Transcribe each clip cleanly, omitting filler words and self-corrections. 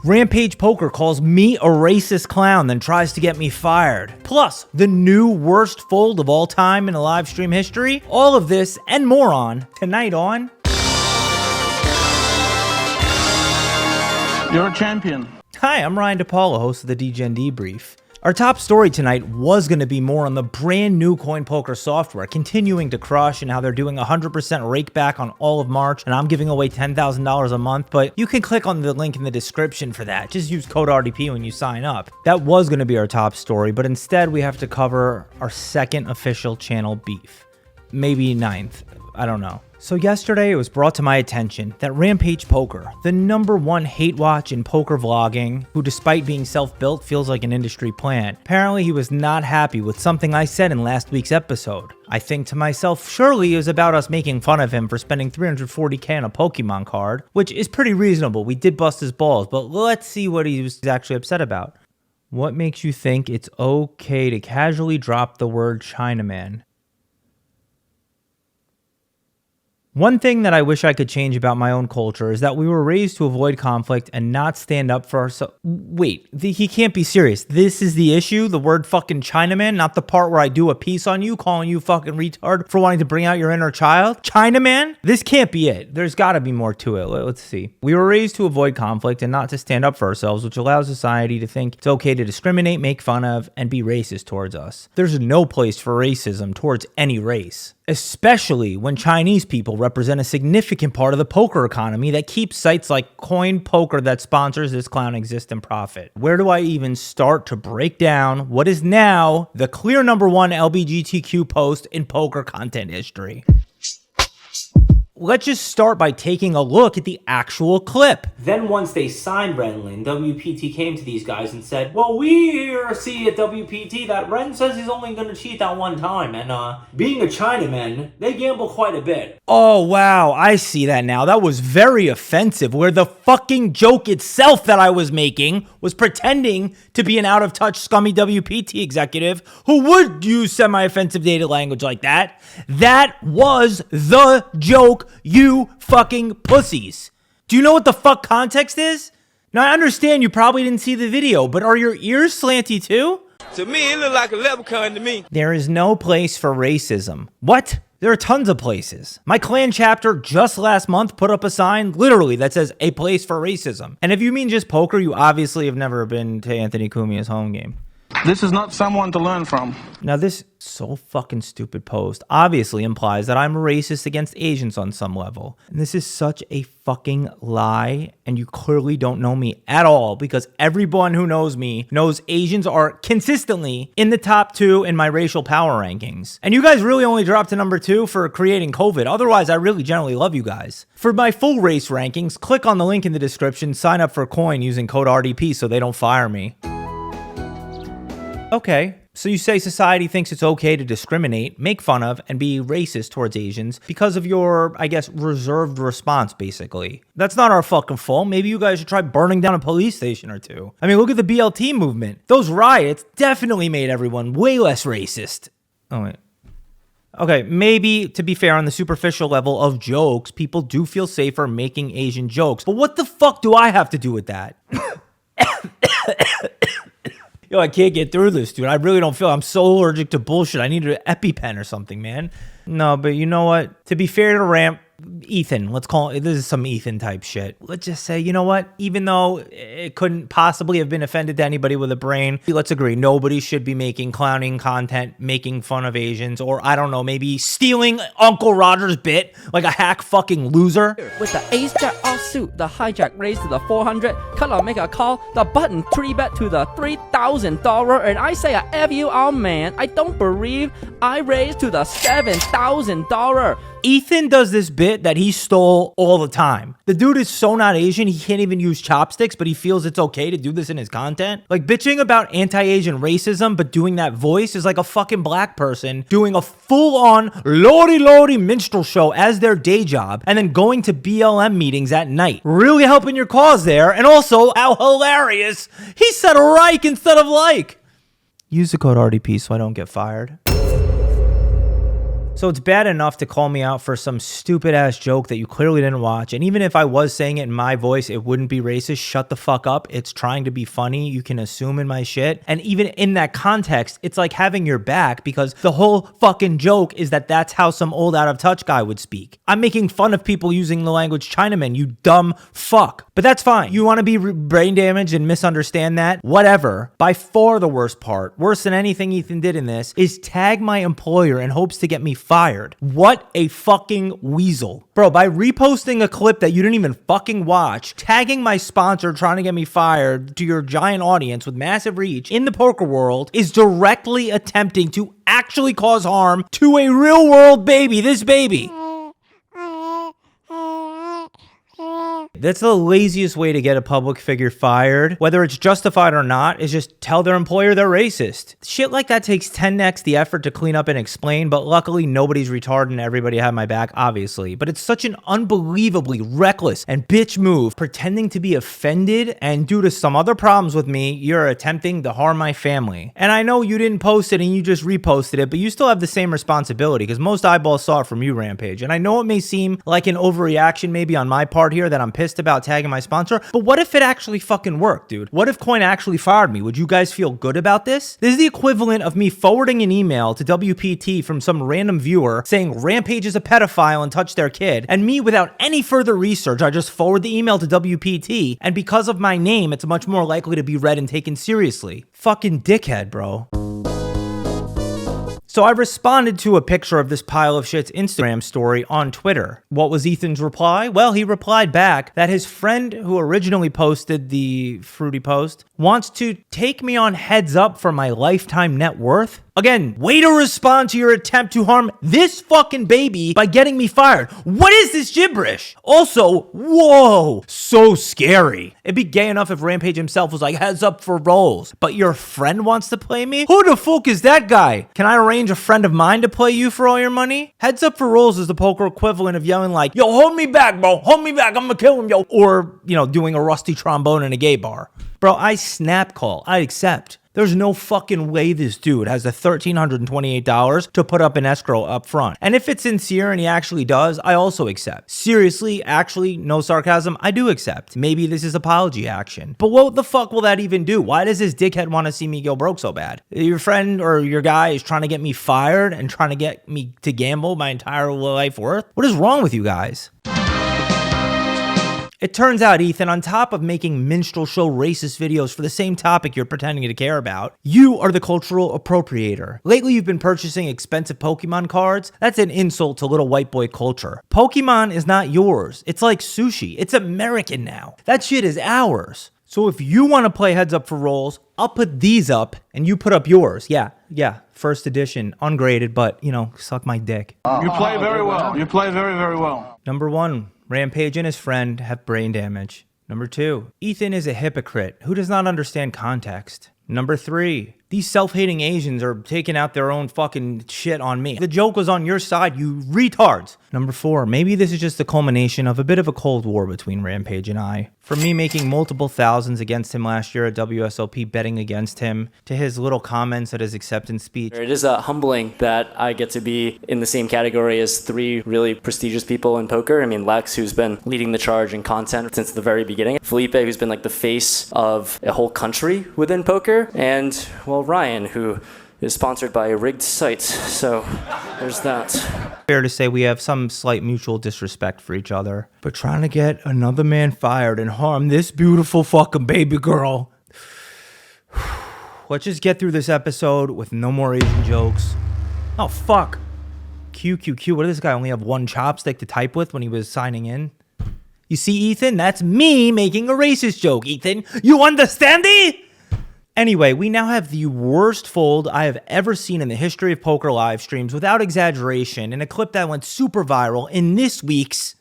Rampage Poker calls me a racist clown, then tries to get me fired. Plus, the new worst fold of all time in a live stream history. All of this and more on tonight on... You're a champion. Hi, I'm Ryan Depaulo, host of the Degen Debrief. Our top story tonight was going to be more on the brand new CoinPoker software continuing to crush and how they're doing 100% rake back on all of March, and I'm giving away $10,000 a month, but you can click on the link in the description for that. Just use code RDP when you sign up. That was going to be our top story, but instead we have to cover our second official channel beef. Maybe ninth, I don't know. So yesterday it was brought to my attention that Rampage Poker, the #1 hate watch in poker vlogging, who despite being self-built feels like an industry plant, apparently he was not happy with something I said in last week's episode. I think to myself, surely it was about us making fun of him for spending $340K on a Pokémon card, which is pretty reasonable. We did bust his balls, but let's see what he was actually upset about. What makes you think it's okay to casually drop the word Chinaman? One thing that I wish I could change about my own culture is that we were raised to avoid conflict and not stand up for ourselves. Wait, he can't be serious. This is the issue? The word fucking Chinaman? Not the part where I do a piece on you calling you fucking retard for wanting to bring out your inner child? Chinaman? This can't be it. There's got to be more to it. Let's see. We were raised to avoid conflict and not to stand up for ourselves, which allows society to think it's okay to discriminate, make fun of, and be racist towards us. There's no place for racism towards any race, especially when Chinese people represent a significant part of the poker economy that keeps sites like CoinPoker that sponsors this clown exist and profit. Where do I even start to break down what is now the clear #1 LGBTQ post in poker content history? Let's just start by taking a look at the actual clip. Then once they signed Wrtten, WPT came to these guys and said, well, we here see at WPT that Wrtten says he's only going to cheat that one time, and being a Chinaman, they gamble quite a bit. Oh, wow, I see that now. That was very offensive, where the fucking joke itself that I was making was pretending to be an out-of-touch, scummy WPT executive who would use semi-offensive data language like that. That was the joke, you fucking pussies. Do you know what the fuck context is? Now, I understand you probably didn't see the video, but are your ears slanty too? To me, it looked like a leprechaun to me. There is no place for racism. What? There are tons of places. My clan chapter just last month put up a sign literally that says a place for racism. And if you mean just poker, you obviously have never been to Anthony Cumia's home game. This is not someone to learn from. Now this so fucking stupid post obviously implies that I'm a racist against Asians on some level. And this is such a fucking lie, and you clearly don't know me at all, because everyone who knows me knows Asians are consistently in the top 2 in my racial power rankings. And you guys really only dropped to #2 for creating COVID. Otherwise, I really generally love you guys. For my full race rankings, click on the link in the description, sign up for Coin using code RDP so they don't fire me. Okay, so you say society thinks it's okay to discriminate, make fun of, and be racist towards Asians because of your, I guess, reserved response, basically. That's not our fucking fault. Maybe you guys should try burning down a police station or two. I mean, look at the BLT movement. Those riots definitely made everyone way less racist. Oh, wait. Okay, maybe, to be fair, on the superficial level of jokes, people do feel safer making Asian jokes. But what the fuck do I have to do with that? Yo, I can't get through this, dude. I really don't feel... I'm so allergic to bullshit. I need an EpiPen or something, man. No, but you know what? To be fair to Ethan, let's call it... This is some Ethan type shit. Let's just say, you know what? Even though it couldn't possibly have been offended to anybody with a brain, let's agree. Nobody should be making clowning content, making fun of Asians, or, I don't know, maybe stealing Uncle Roger's bit like a hack fucking loser. With the ace-jack offsuit, the hijack raised to the 400, Cutler make a call, the button 3-bet to the $3,000, and I say, F you all, man. I don't believe I raised to the $7,000. Ethan does this bit that he stole all the time. The dude is so not Asian, he can't even use chopsticks, but he feels it's okay to do this in his content. Like, bitching about anti-Asian racism, but doing that voice is like a fucking black person doing a full-on lordy minstrel show as their day job, and then going to BLM meetings at night. Really helping your cause there, and also, how hilarious, he said Reich instead of like. Use the code RDP so I don't get fired. So it's bad enough to call me out for some stupid ass joke that you clearly didn't watch. And even if I was saying it in my voice, it wouldn't be racist. Shut the fuck up. It's trying to be funny. You can assume in my shit. And even in that context, it's like having your back because the whole fucking joke is that that's how some old out of touch guy would speak. I'm making fun of people using the language Chinaman, you dumb fuck. But that's fine. You want to be brain damaged and misunderstand that? Whatever. By far the worst part, worse than anything Ethan did in this, is tag my employer in hopes to get me fired. What a fucking weasel. Bro, by reposting a clip that you didn't even fucking watch, tagging my sponsor trying to get me fired to your giant audience with massive reach in the poker world is directly attempting to actually cause harm to a real world baby, this baby. That's the laziest way to get a public figure fired, whether it's justified or not, is just tell their employer they're racist. Shit like that takes 10x the effort to clean up and explain, but luckily nobody's retarded and everybody had my back, obviously. But it's such an unbelievably reckless and bitch move, pretending to be offended, and due to some other problems with me, you're attempting to harm my family. And I know you didn't post it and you just reposted it, but you still have the same responsibility because most eyeballs saw it from you, Rampage. And I know it may seem like an overreaction maybe on my part here that I'm pissed about tagging my sponsor, but what if it actually fucking worked, dude? What if Coin actually fired me? Would you guys feel good about this? This is the equivalent of me forwarding an email to WPT from some random viewer saying Rampage is a pedophile and touched their kid, and me without any further research, I just forward the email to WPT, and because of my name, it's much more likely to be read and taken seriously. Fucking dickhead, bro. So I responded to a picture of this pile of shit's Instagram story on Twitter. What was Ethan's reply? Well, he replied back that his friend who originally posted the fruity post wants to take me on heads up for my lifetime net worth. Again, way to respond to your attempt to harm this fucking baby by getting me fired. What is this gibberish? Also, whoa, so scary. It'd be gay enough if Rampage himself was like, heads up for rolls, but your friend wants to play me? Who the fuck is that guy? Can I arrange a friend of mine to play you for all your money? Heads up for rolls is the poker equivalent of yelling like, yo, hold me back, bro. Hold me back. I'm gonna kill him, yo. Or, doing a rusty trombone in a gay bar. Bro, I snap call. I accept. There's no fucking way this dude has the $1,328 to put up an escrow up front. And if it's sincere and he actually does, I also accept. Seriously, actually, no sarcasm, I do accept. Maybe this is apology action. But what the fuck will that even do? Why does this dickhead want to see me go broke so bad? Your friend or your guy is trying to get me fired and trying to get me to gamble my entire life worth? What is wrong with you guys? It turns out, Ethan, on top of making minstrel show racist videos for the same topic you're pretending to care about, you are the cultural appropriator. Lately, you've been purchasing expensive Pokemon cards. That's an insult to little white boy culture. Pokemon is not yours. It's like sushi. It's American now. That shit is ours. So if you want to play heads up for rolls, I'll put these up and you put up yours. Yeah. First edition, ungraded, but, suck my dick. You play very well. You play very, very well. Number 1. Rampage and his friend have brain damage. Number 2, Ethan is a hypocrite who does not understand context. Number 3, these self-hating Asians are taking out their own fucking shit on me. The joke was on your side, you retards. Number 4, maybe this is just the culmination of a bit of a cold war between Rampage and I. From me making multiple thousands against him last year at WSOP, betting against him, to his little comments at his acceptance speech. It is humbling that I get to be in the same category as 3 really prestigious people in poker. I mean, Lex, who's been leading the charge in content since the very beginning. Felipe, who's been like the face of a whole country within poker. And, well, Ryan, who is sponsored by a rigged site. So there's that. Fair to say we have some slight mutual disrespect for each other. But trying to get another man fired and harm this beautiful fucking baby girl. Let's just get through this episode with no more Asian jokes. Oh, fuck. QQQ. What did this guy only have one chopstick to type with when he was signing in? You see, Ethan? That's me making a racist joke, Ethan. You understand it? Anyway, we now have the worst fold I have ever seen in the history of poker live streams, without exaggeration, in a clip that went super viral in this week's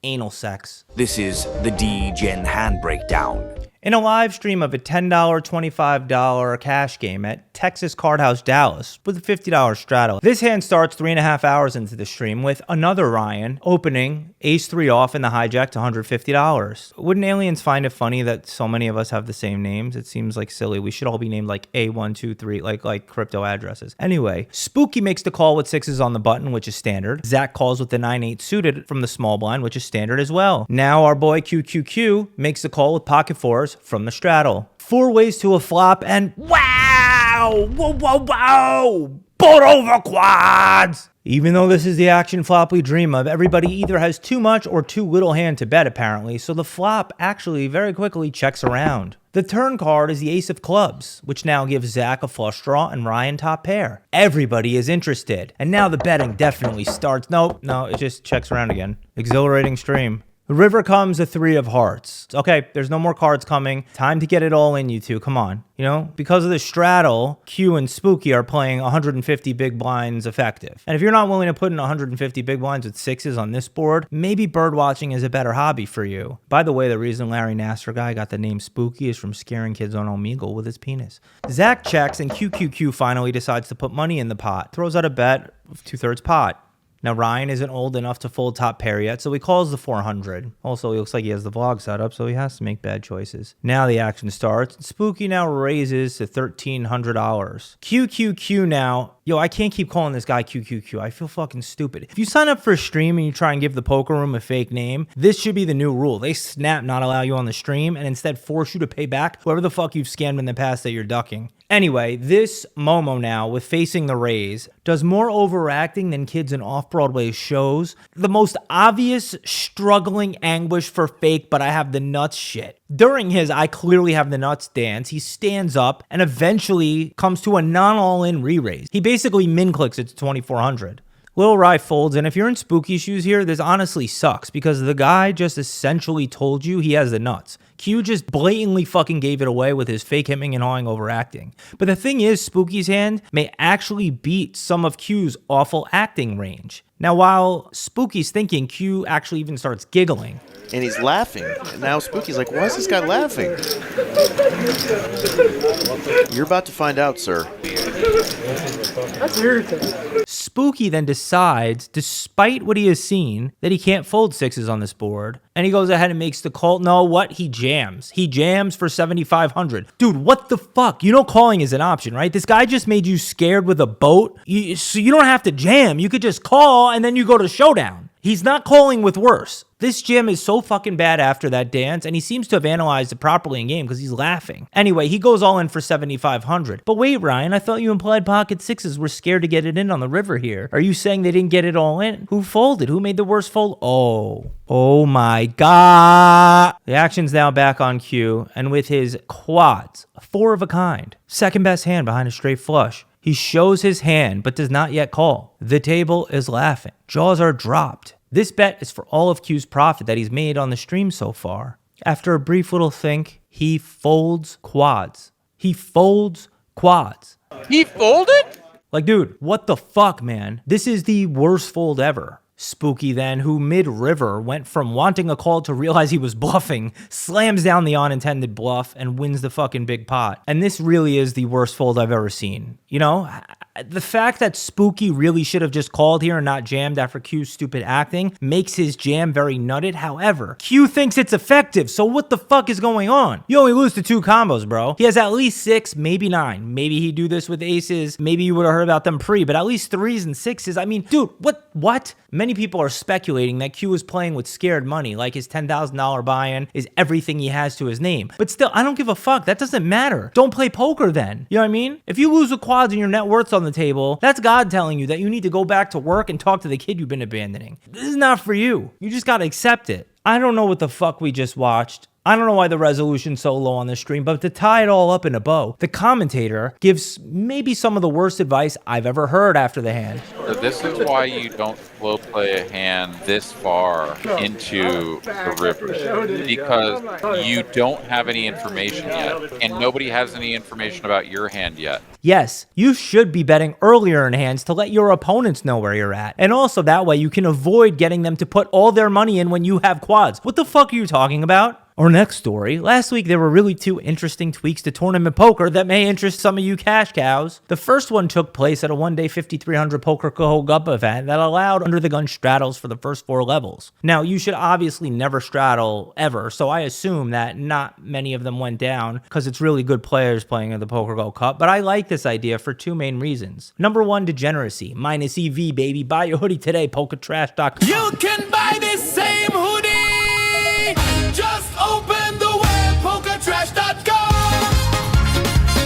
Anal Sex. This is the Degen hand breakdown. in a live stream of a $10, $25 cash game at Texas Card House Dallas with a $50 straddle. This hand starts 3.5 hours into the stream with another Ryan opening ace-3 off in the hijack to $150. Wouldn't aliens find it funny that so many of us have the same names? It seems like silly. We should all be named like A123, like crypto addresses. Anyway, Spooky makes the call with sixes on the button, which is standard. Zach calls with the 9-8 suited from the small blind, which is standard as well. Now our boy QQQ makes the call with pocket fours from the straddle. 4 ways to a flop, and wow! Whoa! Boat over quads! Even though this is the action flop we dream of, everybody either has too much or too little hand to bet apparently, so the flop actually very quickly checks around. The turn card is the ace of clubs, which now gives Zach a flush draw and Ryan top pair. Everybody is interested, and now the betting definitely starts. No, it just checks around again. Exhilarating stream. The river comes a 3 of hearts. Okay, there's no more cards coming. Time to get it all in, you two. Come on. You know, because of the straddle, Q and Spooky are playing 150 big blinds effective. And if you're not willing to put in 150 big blinds with sixes on this board, maybe bird watching is a better hobby for you. By the way, the reason Larry Nassar guy got the name Spooky is from scaring kids on Omegle with his penis. Zach checks and QQQ finally decides to put money in the pot. Throws out a bet of 2/3 pot. Now, Ryan isn't old enough to fold top pair yet, so he calls the 400. Also, he looks like he has the vlog set up, so he has to make bad choices. Now the action starts. Spooky now raises to $1,300. QQQ now. Yo, I can't keep calling this guy QQQ. I feel fucking stupid. If you sign up for a stream and you try and give the poker room a fake name, this should be the new rule. They snap not allow you on the stream and instead force you to pay back whoever the fuck you've scammed in the past that you're ducking. Anyway, this Momo now, with facing the raise, does more overacting than kids in off-Broadway shows. The most obvious struggling anguish for fake, but I have the nuts shit. During his I clearly have the nuts dance, he stands up and eventually comes to a non-all-in re-raise. He basically min-clicks it to 2,400. Lil Rye folds, and if you're in Spooky shoes here, this honestly sucks because the guy just essentially told you he has the nuts. Q just blatantly fucking gave it away with his fake hemming and hawing overacting. But the thing is, Spooky's hand may actually beat some of Q's awful acting range. Now, while Spooky's thinking, Q actually even starts giggling. And he's laughing. And now Spooky's like, why is this guy laughing? You're about to find out, sir. That's irritating. Spooky then decides, despite what he has seen, that he can't fold sixes on this board. And he goes ahead and makes the call. No, what? He jams. He jams for 7,500. Dude, what the fuck? You know calling is an option, right? This guy just made you scared with a boat. So you don't have to jam. You could just call and then you go to showdown. He's not calling with worse. This jam is so fucking bad after that dance, and he seems to have analyzed it properly in game because he's laughing. Anyway, he goes all in for 7,500. But wait, Ryan, I thought you implied pocket sixes were scared to get it in on the river here. Are you saying they didn't get it all in? Who folded? Who made the worst fold? Oh my God. The action's now back on Q, and with his quads, 4 of a kind, second best hand behind a straight flush. He shows his hand, but does not yet call. The table is laughing. Jaws are dropped. This bet is for all of Q's profit that he's made on the stream so far. After a brief little think, he folds quads. He folds quads. He folded? Like, dude, what the fuck, man? This is the worst fold ever. Spooky then, who mid-river went from wanting a call to realize he was bluffing, slams down the unintended bluff and wins the fucking big pot. And this really is the worst fold I've ever seen. You know, the fact that Spooky really should have just called here and not jammed after Q's stupid acting makes his jam very nutted. However, Q thinks it's effective, so what the fuck is going on? You only lose to 2 combos, bro. He has at least 6, maybe 9. Maybe he'd do this with aces. Maybe you would have heard about them pre, but at least 3s and 6s. I mean, dude, what? Many people are speculating that Q is playing with scared money, like his $10,000 buy-in is everything he has to his name. But still, I don't give a fuck. That doesn't matter. Don't play poker then. You know what I mean? If you lose the quads and your net worth's on the table, that's God telling you that you need to go back to work and talk to the kid you've been abandoning. This is not for you. You just gotta accept it. I don't know what the fuck we just watched. I don't know why the resolution's so low on this stream, but to tie it all up in a bow, the commentator gives maybe some of the worst advice I've ever heard after the hand. So this is why you don't slow play a hand this far into the river, because you don't have any information yet, and nobody has any information about your hand yet. Yes, you should be betting earlier in hands to let your opponents know where you're at. And also that way you can avoid getting them to put all their money in when you have quads. What the fuck are you talking about? Our next story. Last week, there were really two interesting tweaks to tournament poker that may interest some of you cash cows. The first one took place at a one-day 5,300 poker co up event that allowed under-the-gun straddles for the first 4 levels. Now, you should obviously never straddle ever, so I assume that not many of them went down because it's really good players playing in the Poker Go Cup, but I like this idea for 2 main reasons. Number 1, degeneracy. Minus EV, baby. Buy your hoodie today, pokertrash.com. You can buy this same hoodie. Just open the web, pokertrash.com.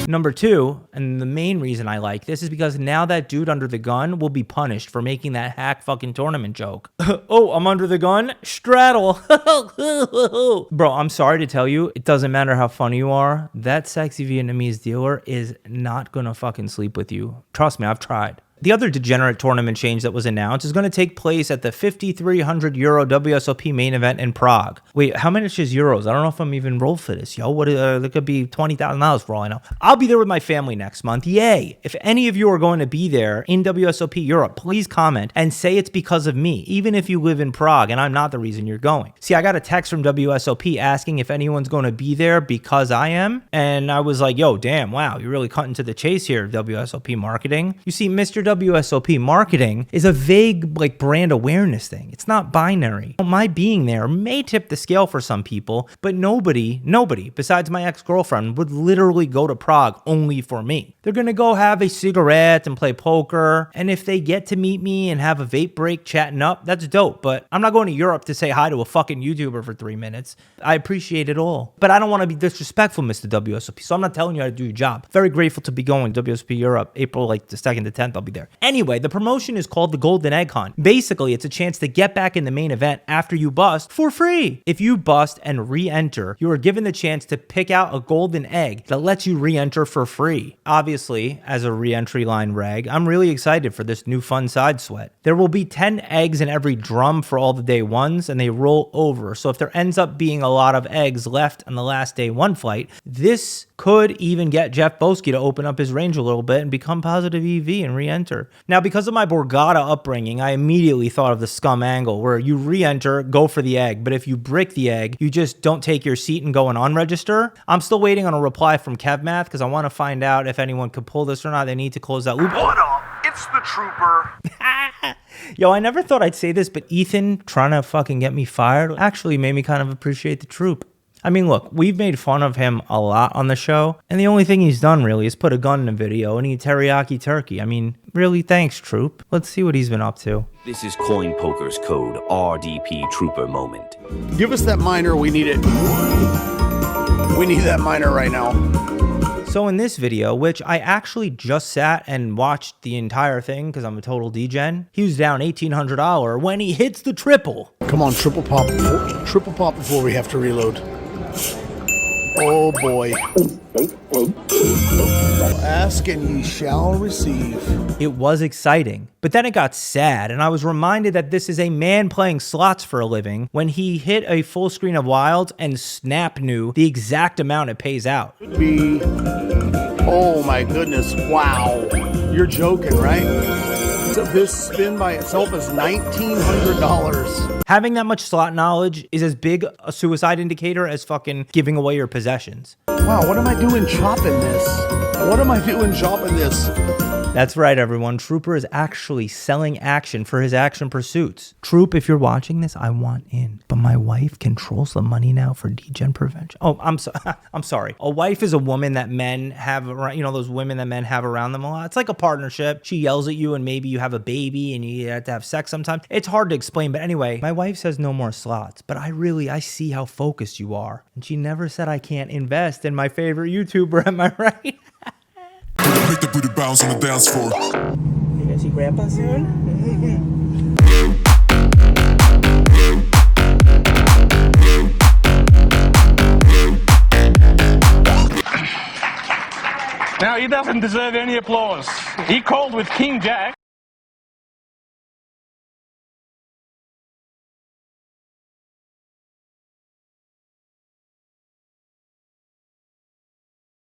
Number 2, and the main reason I like this is because now that dude under the gun will be punished for making that hack fucking tournament joke. Oh, I'm under the gun? Straddle. Bro, I'm sorry to tell you, it doesn't matter how funny you are. That sexy Vietnamese dealer is not gonna fucking sleep with you. Trust me, I've tried. The other degenerate tournament change that was announced is going to take place at the 5,300 euro WSOP main event in Prague. Wait, how much is euros? I don't know if I'm even rolled for this, yo. What? It could be $20,000 for all I know. I'll be there with my family next month. Yay! If any of you are going to be there in WSOP Europe, please comment and say it's because of me, even if you live in Prague and I'm not the reason you're going. See, I got a text from WSOP asking if anyone's going to be there because I am, and I was like, yo, damn, wow, you're really cutting to the chase here, WSOP marketing. You see, Mr. WSOP marketing is a vague like brand awareness thing. It's not binary. My being there may tip the scale for some people, but nobody besides my ex-girlfriend would literally go to Prague only for me. They're gonna go have a cigarette and play poker, and if they get to meet me and have a vape break chatting up, that's dope, but I'm not going to Europe to say hi to a fucking YouTuber for 3 minutes. I appreciate it all, but I don't want to be disrespectful, Mr. WSOP, so I'm not telling you how to do your job. Very grateful to be going to WSOP Europe, April like the 2nd to 10th, I'll be there. Anyway, the promotion is called the Golden Egg Hunt. Basically, it's a chance to get back in the main event after you bust for free. If you bust and re-enter, you are given the chance to pick out a golden egg that lets you re-enter for free. Obviously, as a re-entry line reg, I'm really excited for this new fun side sweat. There will be 10 eggs in every drum for all the day ones, and they roll over. So if there ends up being a lot of eggs left on the last day 1 flight, this could even get Jeff Boski to open up his range a little bit and become positive EV and re-enter. Now, because of my Borgata upbringing, I immediately thought of the scum angle where you re-enter, go for the egg, but if you brick the egg, you just don't take your seat and go and unregister. I'm still waiting on a reply from KevMath because I want to find out if anyone could pull this or not. They need to close that loop. What up? It's the Trooper. Yo, I never thought I'd say this, but Ethan trying to fucking get me fired actually made me kind of appreciate the troop. I mean, look, we've made fun of him a lot on the show, and the only thing he's done really is put a gun in a video and eat teriyaki turkey. I mean, really, thanks, Troop. Let's see what he's been up to. This is CoinPoker's code RDP Trooper moment. Give us that miner. We need it. We need that miner right now. So in this video, which I actually just sat and watched the entire thing because I'm a total degen, he was down $1,800 when he hits the triple. Come on, triple pop before we have to reload. Oh boy. Ask and ye shall receive. It was exciting, but then it got sad, and I was reminded that this is a man playing slots for a living when he hit a full screen of wilds and Snap knew the exact amount it pays out. Oh my goodness, wow. You're joking, right? So this spin by itself is $1,900. Having that much slot knowledge is as big a suicide indicator as fucking giving away your possessions. Wow, what am I doing chopping this? What am I doing chopping this? That's right, everyone. Trooper is actually selling action for his action pursuits. Troop, if you're watching this, I want in. But my wife controls the money now for degen prevention. Oh, I'm sorry. A wife is a woman that men have around, you know, those women that men have around them a lot. It's like a partnership. She yells at you and maybe you have a baby and you have to have sex sometimes. It's hard to explain. But anyway, my wife says no more slots. But I see how focused you are. And she never said I can't invest in my favorite YouTuber. Am I right? Make the booty bounce on the dance floor. You gonna see Grandpa soon? Now, he doesn't deserve any applause. He called with King Jack.